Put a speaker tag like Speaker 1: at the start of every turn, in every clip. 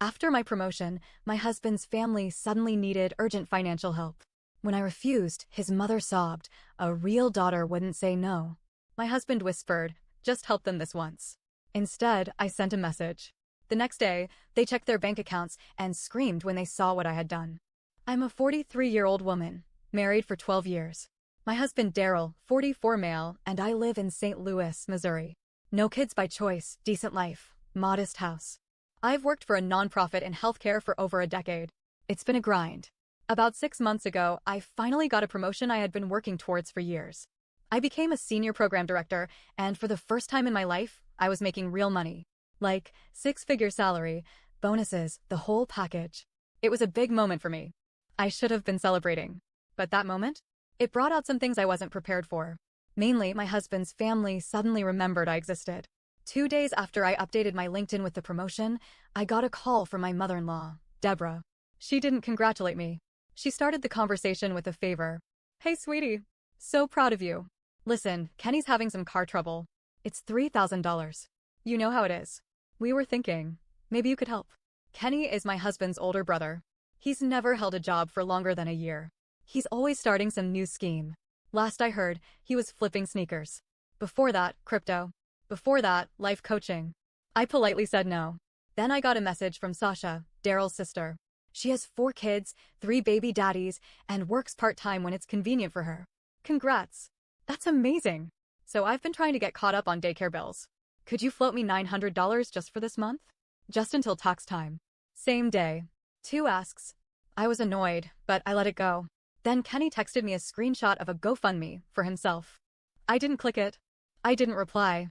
Speaker 1: After my promotion, my husband's family suddenly needed urgent financial help. When I refused, his mother sobbed. A real daughter wouldn't say no. My husband whispered, just help them this once. Instead, I sent a message. The next day, they checked their bank accounts and screamed when they saw what I had done. I'm a 43-year-old woman, married for 12 years. My husband Daryl, 44 male, and I live in St. Louis, Missouri. No kids by choice, decent life, modest house. I've worked for a nonprofit in healthcare for over a decade. It's been a grind. About 6 months ago, I finally got a promotion I had been working towards for years. I became a senior program director, and for the first time in my life, I was making real money. Like, 6-figure salary, bonuses, the whole package. It was a big moment for me. I should have been celebrating. But that moment? It brought out some things I wasn't prepared for. Mainly, my husband's family suddenly remembered I existed. 2 days after I updated my LinkedIn with the promotion, I got a call from my mother-in-law, Deborah. She didn't congratulate me. She started the conversation with a favor. Hey, sweetie. So proud of you. Listen, Kenny's having some car trouble. It's $3,000. You know how it is. We were thinking, maybe you could help. Kenny is my husband's older brother. He's never held a job for longer than a year. He's always starting some new scheme. Last I heard, he was flipping sneakers. Before that, crypto. Before that, life coaching. I politely said no. Then I got a message from Sasha, Daryl's sister. She has 4 kids, 3 baby daddies, and works part-time when it's convenient for her. Congrats. That's amazing. So I've been trying to get caught up on daycare bills. Could you float me $900 just for this month? Just until tax time. Same day. 2 asks. I was annoyed, but I let it go. Then Kenny texted me a screenshot of a GoFundMe for himself. I didn't click it. I didn't reply.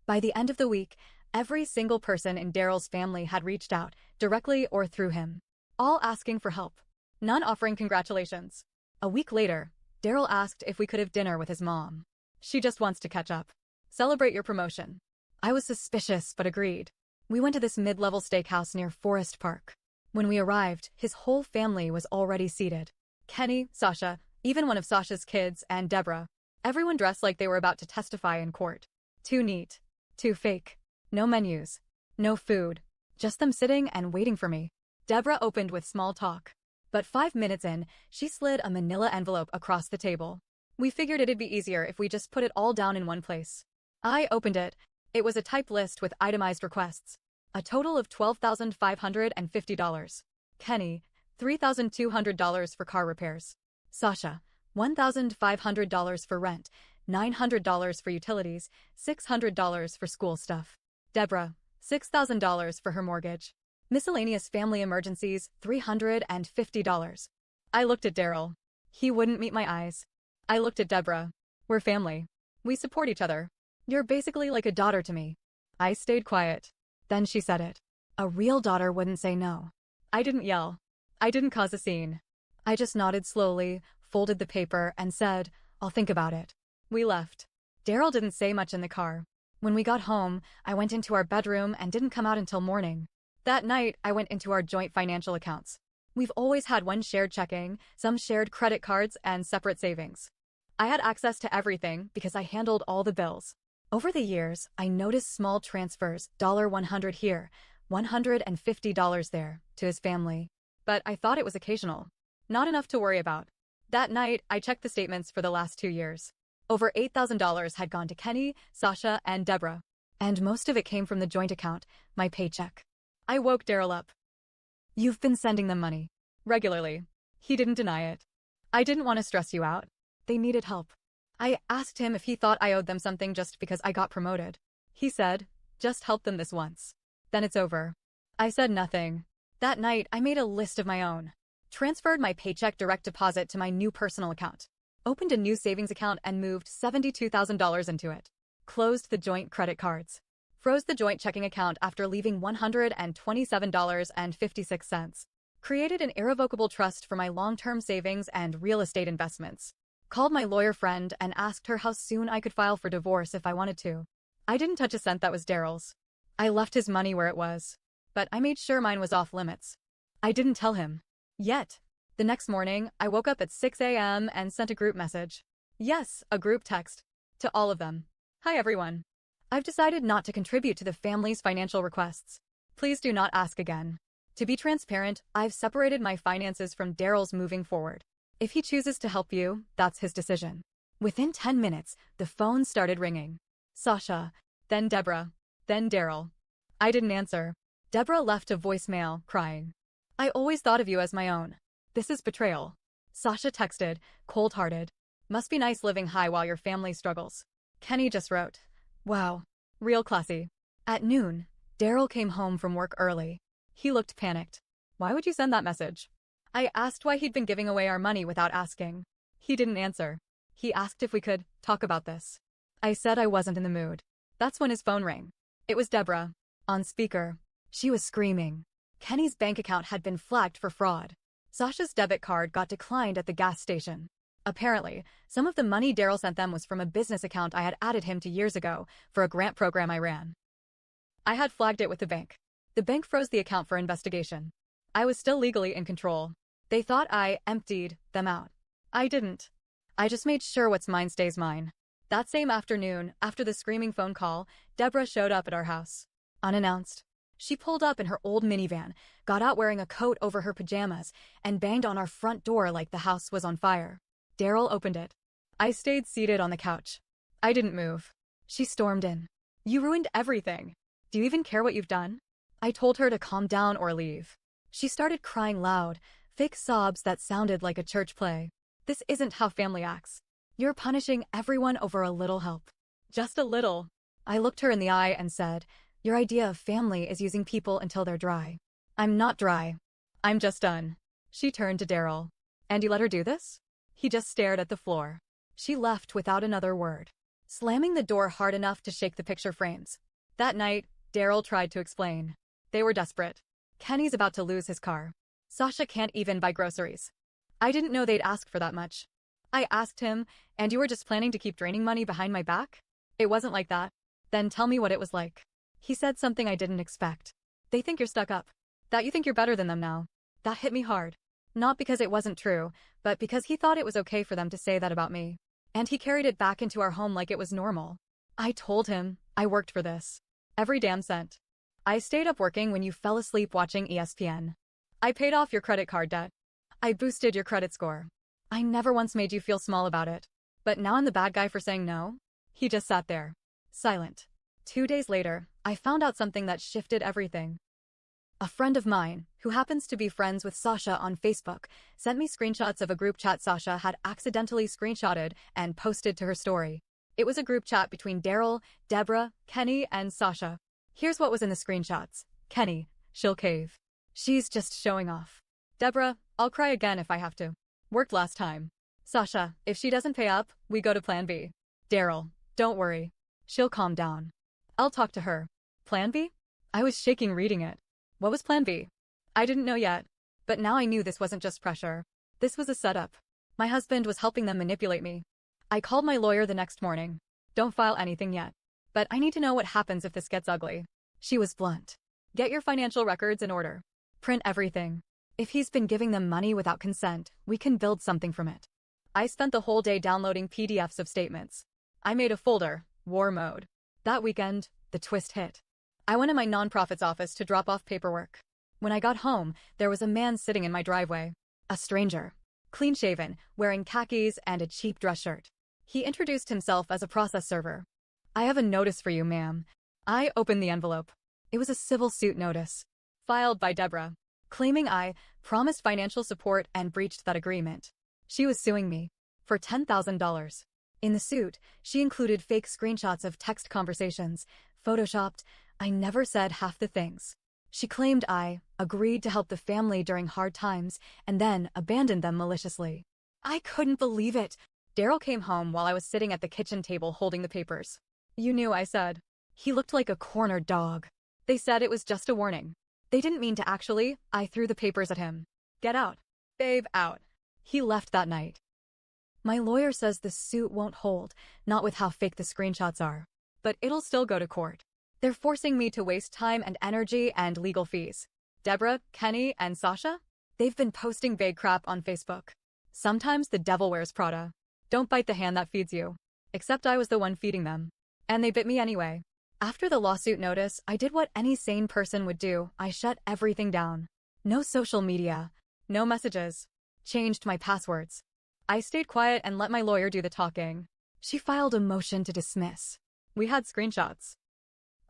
Speaker 1: By the end of the week, every single person in Daryl's family had reached out, directly or through him. All asking for help. None offering congratulations. A week later, Daryl asked if we could have dinner with his mom. She just wants to catch up. Celebrate your promotion. I was suspicious but agreed. We went to this mid-level steakhouse near Forest Park. When we arrived, his whole family was already seated. Kenny, Sasha, even one of Sasha's kids, and Deborah. Everyone dressed like they were about to testify in court. Too neat. Too fake. No menus. No food. Just them sitting and waiting for me. Deborah opened with small talk. But 5 minutes in, she slid a manila envelope across the table. We figured it'd be easier if we just put it all down in one place. I opened it. It was a typed list with itemized requests. A total of $12,550. Kenny, $3,200 for car repairs. Sasha, $1,500 for rent, $900 for utilities, $600 for school stuff. Deborah, $6,000 for her mortgage. Miscellaneous family emergencies, $350. I looked at Daryl. He wouldn't meet my eyes. I looked at Deborah. We're family. We support each other. You're basically like a daughter to me. I stayed quiet. Then she said it. A real daughter wouldn't say no. I didn't yell. I didn't cause a scene. I just nodded slowly, folded the paper, and said, I'll think about it. We left. Daryl didn't say much in the car. When we got home, I went into our bedroom and didn't come out until morning. That night, I went into our joint financial accounts. We've always had one shared checking, some shared credit cards, and separate savings. I had access to everything because I handled all the bills. Over the years, I noticed small transfers, $100 here, $150 there, to his family. But I thought it was occasional. Not enough to worry about. That night, I checked the statements for the last 2 years. Over $8,000 had gone to Kenny, Sasha, and Deborah. And most of it came from the joint account, my paycheck. I woke Daryl up. You've been sending them money. Regularly. He didn't deny it. I didn't want to stress you out. They needed help. I asked him if he thought I owed them something just because I got promoted. He said, just help them this once. Then it's over. I said nothing. That night, I made a list of my own. Transferred my paycheck direct deposit to my new personal account. Opened a new savings account and moved $72,000 into it. Closed the joint credit cards. Froze the joint checking account after leaving $127.56. Created an irrevocable trust for my long-term savings and real estate investments. Called my lawyer friend and asked her how soon I could file for divorce if I wanted to. I didn't touch a cent that was Daryl's. I left his money where it was. But I made sure mine was off limits. I didn't tell him. Yet. The next morning, I woke up at 6 a.m. and sent a group message. Yes, a group text. To all of them. Hi everyone. I've decided not to contribute to the family's financial requests. Please do not ask again. To be transparent, I've separated my finances from Daryl's moving forward. If he chooses to help you, that's his decision. Within 10 minutes, the phone started ringing. Sasha, then Deborah, then Daryl. I didn't answer. Deborah left a voicemail, crying. I always thought of you as my own. This is betrayal. Sasha texted, cold-hearted. Must be nice living high while your family struggles. Kenny just wrote, wow, real classy. At noon, Daryl came home from work early. He looked panicked. Why would you send that message? I asked why he'd been giving away our money without asking. He didn't answer. He asked if we could talk about this. I said I wasn't in the mood. That's when his phone rang. It was Deborah. On speaker. She was screaming. Kenny's bank account had been flagged for fraud. Sasha's debit card got declined at the gas station. Apparently, some of the money Daryl sent them was from a business account I had added him to years ago for a grant program I ran. I had flagged it with the bank. The bank froze the account for investigation. I was still legally in control. They thought I emptied them out. I didn't. I just made sure what's mine stays mine. That same afternoon, after the screaming phone call, Deborah showed up at our house. Unannounced. She pulled up in her old minivan, got out wearing a coat over her pajamas, and banged on our front door like the house was on fire. Daryl opened it. I stayed seated on the couch. I didn't move. She stormed in. You ruined everything. Do you even care what you've done? I told her to calm down or leave. She started crying loud, fake sobs that sounded like a church play. This isn't how family acts. You're punishing everyone over a little help. Just a little. I looked her in the eye and said, your idea of family is using people until they're dry. I'm not dry. I'm just done. She turned to Daryl. And you let her do this? He just stared at the floor. She left without another word, slamming the door hard enough to shake the picture frames. That night, Daryl tried to explain. They were desperate. Kenny's about to lose his car. Sasha can't even buy groceries. I didn't know they'd ask for that much. I asked him, and you were just planning to keep draining money behind my back? It wasn't like that. Then tell me what it was like. He said something I didn't expect. They think you're stuck up. That you think you're better than them now. That hit me hard. Not because it wasn't true, but because he thought it was okay for them to say that about me. And he carried it back into our home like it was normal. I told him, I worked for this. Every damn cent. I stayed up working when you fell asleep watching ESPN. I paid off your credit card debt. I boosted your credit score. I never once made you feel small about it. But now I'm the bad guy for saying no? He just sat there, silent. 2 days later, I found out something that shifted everything. A friend of mine, who happens to be friends with Sasha on Facebook, sent me screenshots of a group chat Sasha had accidentally screenshotted and posted to her story. It was a group chat between Daryl, Deborah, Kenny, and Sasha. Here's what was in the screenshots. Kenny, she'll cave. She's just showing off. Deborah, I'll cry again if I have to. Worked last time. Sasha, if she doesn't pay up, we go to Plan B. Daryl, don't worry. She'll calm down. I'll talk to her. Plan B? I was shaking reading it. What was Plan B? I didn't know yet. But now I knew this wasn't just pressure. This was a setup. My husband was helping them manipulate me. I called my lawyer the next morning. Don't file anything yet. But I need to know what happens if this gets ugly. She was blunt. Get your financial records in order. Print everything. If he's been giving them money without consent, we can build something from it. I spent the whole day downloading PDFs of statements. I made a folder, War Mode. That weekend, the twist hit. I went to my nonprofit's office to drop off paperwork. When I got home, there was a man sitting in my driveway. A stranger. Clean-shaven, wearing khakis and a cheap dress shirt. He introduced himself as a process server. I have a notice for you, ma'am. I opened the envelope. It was a civil suit notice. Filed by Deborah, claiming I promised financial support and breached that agreement. She was suing me for $10,000. In the suit, she included fake screenshots of text conversations, photoshopped. I never said half the things. She claimed I agreed to help the family during hard times and then abandoned them maliciously. I couldn't believe it. Daryl came home while I was sitting at the kitchen table holding the papers. You knew, I said. He looked like a cornered dog. They said it was just a warning. They didn't mean to actually. I threw the papers at him. Get out. Babe, out. He left that night. My lawyer says the suit won't hold, not with how fake the screenshots are. But it'll still go to court. They're forcing me to waste time and energy and legal fees. Deborah, Kenny, and Sasha? They've been posting vague crap on Facebook. Sometimes the devil wears Prada. Don't bite the hand that feeds you. Except I was the one feeding them. And they bit me anyway. After the lawsuit notice, I did what any sane person would do. I shut everything down. No social media. No messages. Changed my passwords. I stayed quiet and let my lawyer do the talking. She filed a motion to dismiss. We had screenshots.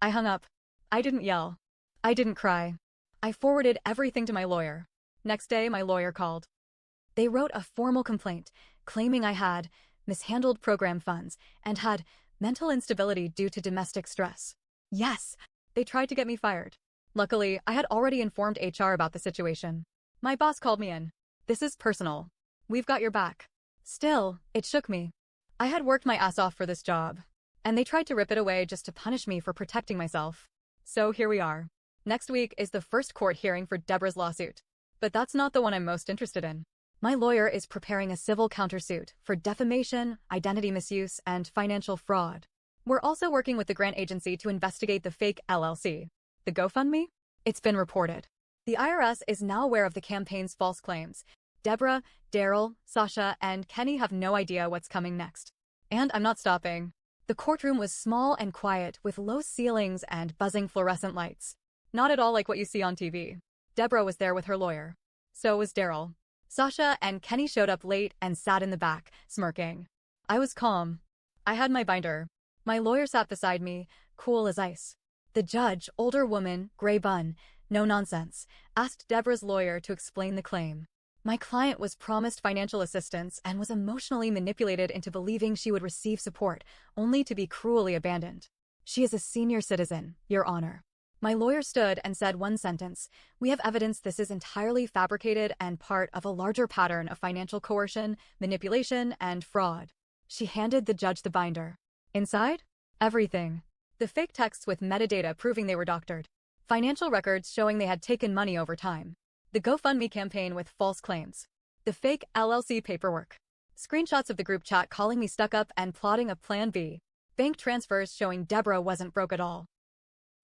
Speaker 1: I hung up. I didn't yell. I didn't cry. I forwarded everything to my lawyer. Next day, my lawyer called. They wrote a formal complaint, claiming I had mishandled program funds and had mental instability due to domestic stress. Yes, they tried to get me fired. Luckily, I had already informed HR about the situation. My boss called me in. This is personal. We've got your back. Still, it shook me. I had worked my ass off for this job, and they tried to rip it away just to punish me for protecting myself. So here we are. Next week is the first court hearing for Deborah's lawsuit. But that's not the one I'm most interested in. My lawyer is preparing a civil countersuit for defamation, identity misuse, and financial fraud. We're also working with the grant agency to investigate the fake LLC. The GoFundMe? It's been reported. The IRS is now aware of the campaign's false claims. Deborah, Daryl, Sasha, and Kenny have no idea what's coming next. And I'm not stopping. The courtroom was small and quiet, with low ceilings and buzzing fluorescent lights. Not at all like what you see on TV. Deborah was there with her lawyer. So was Daryl. Sasha and Kenny showed up late and sat in the back, smirking. I was calm. I had my binder. My lawyer sat beside me, cool as ice. The judge, older woman, gray bun, no nonsense, asked Deborah's lawyer to explain the claim. My client was promised financial assistance and was emotionally manipulated into believing she would receive support, only to be cruelly abandoned. She is a senior citizen, Your Honor. My lawyer stood and said one sentence, "We have evidence this is entirely fabricated and part of a larger pattern of financial coercion, manipulation, and fraud." She handed the judge the binder. Inside? Everything. The fake texts with metadata proving they were doctored. Financial records showing they had taken money over time. The GoFundMe campaign with false claims. The fake LLC paperwork. Screenshots of the group chat calling me stuck up and plotting a plan B. Bank transfers showing Deborah wasn't broke at all.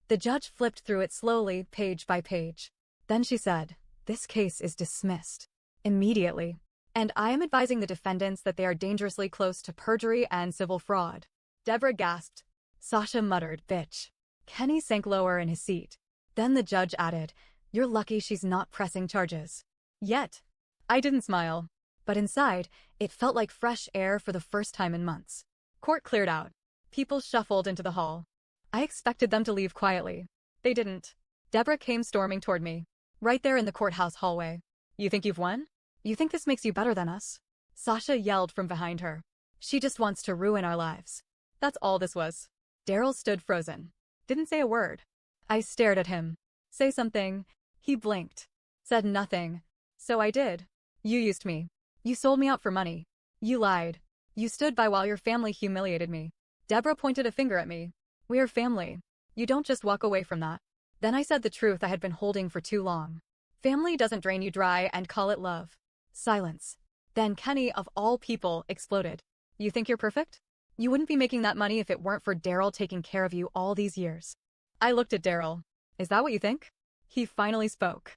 Speaker 1: The judge flipped through it slowly, page by page. Then she said, "This case is dismissed. Immediately. And I am advising the defendants that they are dangerously close to perjury and civil fraud." Deborah gasped. Sasha muttered, "Bitch." Kenny sank lower in his seat. Then the judge added, "You're lucky she's not pressing charges." Yet. I didn't smile. But inside, it felt like fresh air for the first time in months. Court cleared out. People shuffled into the hall. I expected them to leave quietly. They didn't. Deborah came storming toward me. Right there in the courthouse hallway. "You think you've won? You think this makes you better than us?" Sasha yelled from behind her. "She just wants to ruin our lives." That's all this was. Daryl stood frozen. Didn't say a word. I stared at him. "Say something." He blinked. Said nothing. "So I did. You used me. You sold me out for money. You lied. You stood by while your family humiliated me." Deborah pointed a finger at me. "We are family. You don't just walk away from that." Then I said the truth I had been holding for too long. Family doesn't drain you dry and call it love. Silence. Then Kenny, of all people, exploded. "You think you're perfect? You wouldn't be making that money if it weren't for Daryl taking care of you all these years." I looked at Daryl. "Is that what you think?" He finally spoke.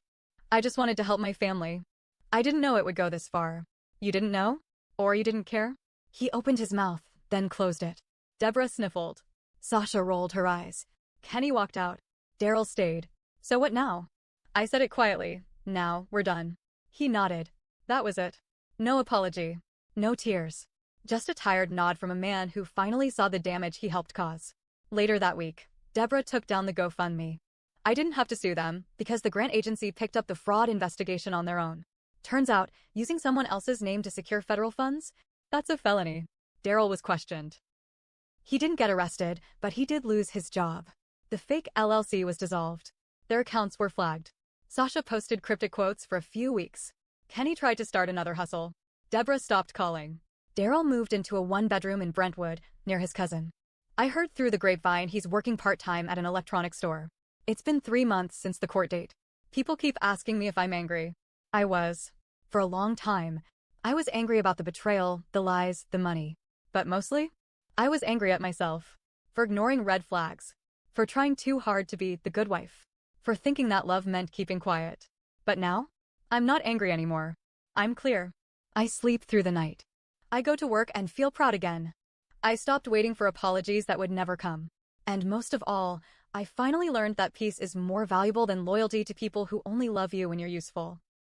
Speaker 1: "I just wanted to help my family. I didn't know it would go this far." "You didn't know? Or you didn't care?" He opened his mouth, then closed it. Deborah sniffled. Sasha rolled her eyes. Kenny walked out. Daryl stayed. "So what now?" I said it quietly. "Now, we're done." He nodded. That was it. No apology. No tears. Just a tired nod from a man who finally saw the damage he helped cause. Later that week, Deborah took down the GoFundMe. I didn't have to sue them, because the grant agency picked up the fraud investigation on their own. Turns out, using someone else's name to secure federal funds? That's a felony. Daryl was questioned. He didn't get arrested, but he did lose his job. The fake LLC was dissolved. Their accounts were flagged. Sasha posted cryptic quotes for a few weeks. Kenny tried to start another hustle. Deborah stopped calling. Daryl moved into a one-bedroom in Brentwood, near his cousin. I heard through the grapevine he's working part-time at an electronics store. It's been 3 months since the court date. People keep asking me if I'm angry. I was. For a long time. I was angry about the betrayal, the lies, the money. But mostly, I was angry at myself. For ignoring red flags. For trying too hard to be the good wife. For thinking that love meant keeping quiet. But now? I'm not angry anymore. I'm clear. I sleep through the night. I go to work and feel proud again. I stopped waiting for apologies that would never come. And most of all, I finally learned that peace is more valuable than loyalty to people who only love you when you're useful.